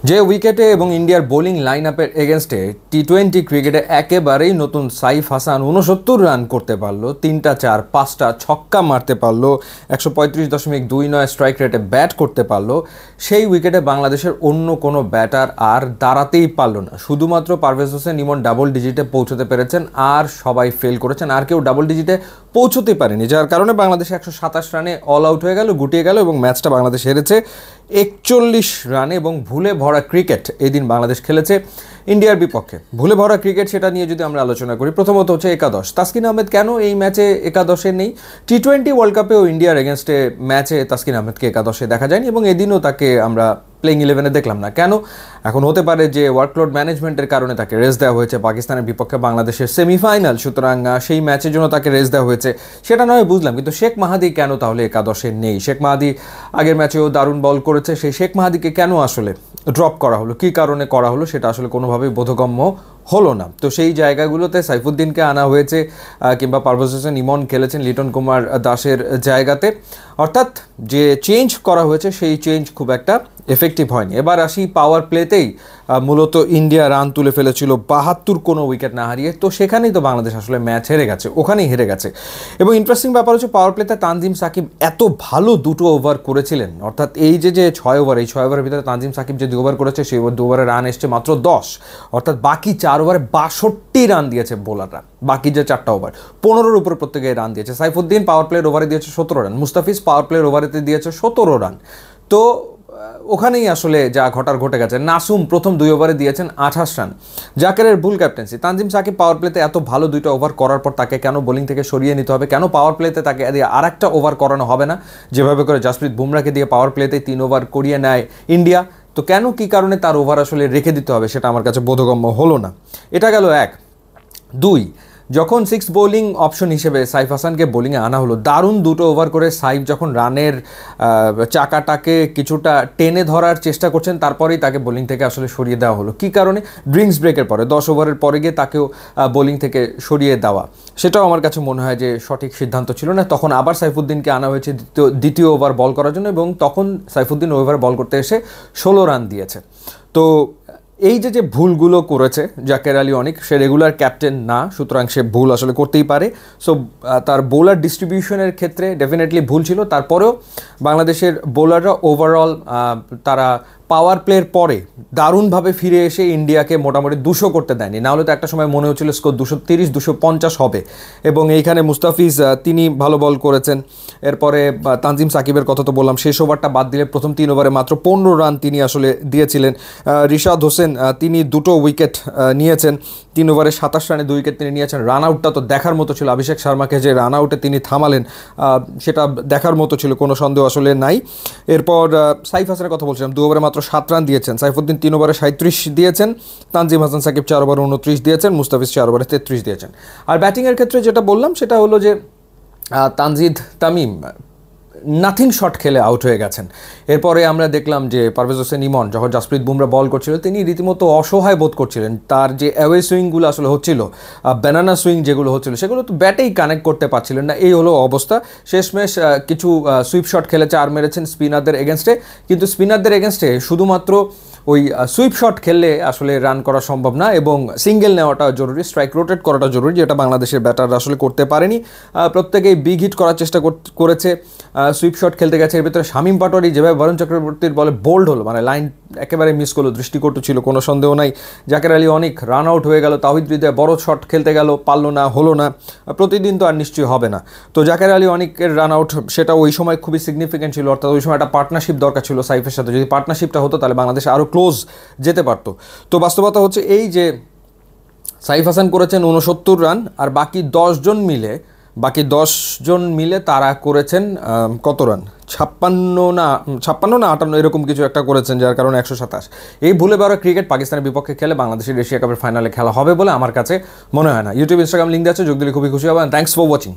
যে উইকেটে এবং ইন্ডিয়ার বোলিং লাইন আপের এগেনস্টে টি-20 ক্রিকেটে একেবারেই নতুন সাইফ হাসান 69 রান করতে পারলো, 3টা 4 5টা ছক্কা মারতে পারলো, 135.29 স্ট্রাইক রেটে ব্যাট করতে পারলো, সেই উইকেটে বাংলাদেশের অন্য কোনো ব্যাটার আর দাঁড়াতেই পারলো না। শুধুমাত্র পারভেজ হোসেন ইমন ডাবল ডিজিটে পৌঁছতে পেরেছেন, আর সবাই ফেল করেছেন, আর কেউ ডাবল ডিজিটে পৌঁছতে পারেনি, যার কারণে বাংলাদেশ 127 রানে অল আউট হয়ে গেল, গুটিয়ে গেল এবং ম্যাচটা বাংলাদেশ হেরেছে 41 রানে। এবং ভুলে ভরা ক্রিকেট এই দিন বাংলাদেশ খেলেছে ইন্ডিয়ার বিপক্ষে। ভুলে ভরা ক্রিকেট সেটা নিয়ে যদি আমরা আলোচনা করি, প্রথমত হচ্ছে একাদশ। তাসকিন আহমেদ কেন এই ম্যাচে একাদশে নেই? টি-20 ওয়ার্ল্ড কাপেও ইন্ডিয়ার এগেনস্টে ম্যাচে তাসকিন আহমেদকে একাদশে দেখা যায়নি এবং এদিনও তাকে আমরা প্লেইং 11-এ দেখলাম না। কেন? এখন হতে পারে যে ওয়ার্কলোড ম্যানেজমেন্টের কারণে তাকে রেস্ট দেওয়া হয়েছে পাকিস্তানের বিপক্ষে বাংলাদেশের সেমিফাইনাল, সুতরাং সেই ম্যাচের জন্য তাকে রেস্ট দেওয়া হয়েছে, সেটা নয় বুঝলাম, কিন্তু শেখ মাহাদি কেন তাহলে একাদশে নেই? শেখ মাহাদি আগের ম্যাচেও দারুণ বল করেছে, সেই শেখ মাহাদিকে কেন আসলে ড্রপ করা হলো, কী কারণে করা হলো সেটা আসলে কোনোভাবেই বোধগম্য হলো না। তো সেই জায়গাগুলোতে সাইফুদ্দিনকে আনা হয়েছে, কিংবা পারভেজ হোসেন ইমন খেলেছেন লিটন কুমার দাসের জায়গাতে, অর্থাৎ যে চেঞ্জ করা হয়েছে সেই চেঞ্জ খুব একটা এফেক্টিভ হয়নি। এবার আসি পাওয়ার প্লেতেই মূলত ইন্ডিয়া রান তুলে ফেলেছিল 72 কোনো উইকেট না হারিয়ে, তো সেখানেই তো বাংলাদেশ আসলে ম্যাচ হেরে গেছে, ওখানেই হেরে গেছে। এবং ইন্টারেস্টিং ব্যাপার হচ্ছে পাওয়ার প্লেতে তানজিম সাকিব এত ভালো দুটো ওভার করেছিলেন, অর্থাৎ এই যে 6 ওভার, এই 6 ওভারের ভিতরে তানজিম সাকিব যে 2 ওভার করেছে সেই 2 ওভারে রান এসছে মাত্র 10, অর্থাৎ বাকি 4 ওভারে 62 রান দিয়েছে বোলাররা, বাকি যে 4টা ওভার 15-এর উপরে প্রত্যেকে রান দিয়েছে। সাইফুদ্দিন পাওয়ার প্লের ওভারে দিয়েছে 17 রান, মুস্তাফিজ পাওয়ার প্লের ওভারেতে দিয়েছে 17 রান। তো ওখানেই আসলে যা ঘটার ঘটে গেছে। নাসুম প্রথম 2 ওভারে দিয়েছেন 28 রান, জাকেরের ভুল ক্যাপ্টেন্সি। তানজিম সাকিব পাওয়ার প্লেতে এত ভালো 2টা ওভার করার পর তাকে কেন বোলিং থেকে সরিয়ে নিতে হবে? কেন পাওয়ার প্লেতে তাকে দিয়ে আরেকটা ওভার করানো হবে না, যেভাবে করে জাসপ্রীত বুমরাকে দিয়ে পাওয়ার প্লেতে 3 ওভার করিয়ে নেয় ইন্ডিয়া? তো কেন, কী কারণে তার ওভার আসলে রেখে দিতে হবে সেটা আমার কাছে বোধগম্য হলো না। এটা গেল 1। 2, যখন 6 বোলিং অপশন হিসেবে সাইফ হাসানকে বোলিংয়ে আনা হলো, দারুণ 2টো ওভার করে সাইফ যখন রানের চাকাটাকে কিছুটা টেনে ধরার চেষ্টা করছেন, তারপরেই তাকে বোলিং থেকে আসলে সরিয়ে দেওয়া হলো। কী কারণে? ড্রিঙ্কস ব্রেকের পরে 10 ওভারের পরে গিয়ে তাকেও বোলিং থেকে সরিয়ে দেওয়া, সেটাও আমার কাছে মনে হয় যে সঠিক সিদ্ধান্ত ছিল না। তখন আবার সাইফুদ্দিনকে আনা হয়েছে দ্বিতীয় ওভার বল করার জন্য, এবং তখন সাইফুদ্দিন ওভার বল করতে এসে 16 রান দিয়েছে। তো এই যে ভুলগুলো করেছে জাকের আলী অনিক, সে রেগুলার ক্যাপ্টেন না, সুতরাং সে ভুল আসলে করতেই পারে। সো তার বোলার ডিস্ট্রিবিউশনের ক্ষেত্রে ডেফিনেটলি ভুল ছিল। তারপরেও বাংলাদেশের বোলাররা ওভারঅল তারা পাওয়ার প্লের পরে দারুণভাবে ফিরে এসে ইন্ডিয়াকে মোটামুটি 200 করতে দেয়নি, নাহলে তো একটা সময় মনে হচ্ছিল স্কোর 230-250 হবে। এবং এইখানে মুস্তাফিজ তিনি ভালো বল করেছেন। এরপরে তানজিম সাকিবের কথা তো বললাম, শেষ ওভারটা বাদ দিলে প্রথম 3 ওভারে মাত্র 15 রান তিনি আসলে দিয়েছিলেন। রিশাদ হোসেন তিনি 2টো উইকেট নিয়েছেন, 3 ওভারে 27 রানে 2 উইকেট তিনি নিয়েছেন। রান আউটটা তো দেখার মতো ছিল, অভিষেক শর্মাকে যে রান আউটে তিনি থামালেন সেটা দেখার মতো ছিল, কোনো সন্দেহ আসলে নাই। এরপর সাইফ হাসানের কথা বলছিলাম, 2 ওভারে মাত্র 7 রান দিয়েছেন। সাইফুদ্দিন 3 ওভারে 37 দিয়েছেন, তানজিম হাসান সাকিব 4 ওভারে 29 দিয়েছেন, মুস্তাফিজ 4 ওভারে 33 দিয়েছেন। আর ব্যাটিংয়ের ক্ষেত্রে যেটা বললাম সেটা হলো যে তানজিদ তামিম নাথিং শট খেলে আউট হয়ে গেছেন। এরপরে আমরা দেখলাম যে পারভেজ হোসেন ইমন যখন জাসপ্রীত বুমরা বল করছিল তিনি রীতিমতো অসহায় বোধ করছিলেন। তার যে অ্যাওয়ে সুইংগুলো আসলে হচ্ছিল, ব্যানানা সুইং যেগুলো হচ্ছিল, সেগুলো তো ব্যাটেই কানেক্ট করতে পারছিলেন না, এই হলো অবস্থা। শেষমেশ কিছু সুইপ শট খেলেছে আর মেরেছেন স্পিনারদের এগেনস্টে, কিন্তু স্পিনারদের এগেনস্টে শুধুমাত্র ওই সুইপ শট খেললে আসলে রান করা সম্ভব না, এবং সিঙ্গেল নেওয়াটা জরুরি, স্ট্রাইক রোটেট করাটা জরুরি, যেটা বাংলাদেশের ব্যাটাররা আসলে করতে পারেনি। প্রত্যেকেই বিগ হিট করার চেষ্টা করেছে, সুইপ শট খেলতে গেছে। এর ভিতরে শামীম পাটোয়ারি যেভাবে বরুণ চক্রবর্তীর বলে বোল্ড হলো, মানে লাইন একেবারে মিস করলো, দৃষ্টিকটু ছিল, কোনো সন্দেহ নাই। জাকের আলী অনেক রান আউট হয়ে গেল, তাওহিদ হৃদয় বড় শট খেলতে গেল, পারলো না, হলো না। প্রতিদিন তো আর নিশ্চয়ই হবে না। তো জাকের আলী অনেকের রান আউট সেটা ওই সময় খুবই সিগনিফিকেন্ট ছিল, অর্থাৎ ওই সময় একটা পার্টনারশিপ দরকার ছিল সাইফের সাথে। যদি পার্টনারশিপটা হতো তাহলে বাংলাদেশ আরও ক্লোজ যেতে পারতো। তো বাস্তবতা হচ্ছে এই যে সাইফ হাসান করেছেন 69 রান, আর বাকি 10 জন মিলে তারা করেছেন কত রান, 56 না 58 এরকম কিছু একটা করেছেন, যার কারণে 127। এই ভুলে বেড়া ক্রিকেট পাকিস্তানের বিপক্ষে খেলে বাংলাদেশের এশিয়া কাপের ফাইনালে খেলা হবে বলে আমার কাছে মনে হয় না। ইউটিউব ইনস্টাগ্রাম লিঙ্ক আছে, যোগ দিলে খুবই খুশি হবেন। Thanks for watching.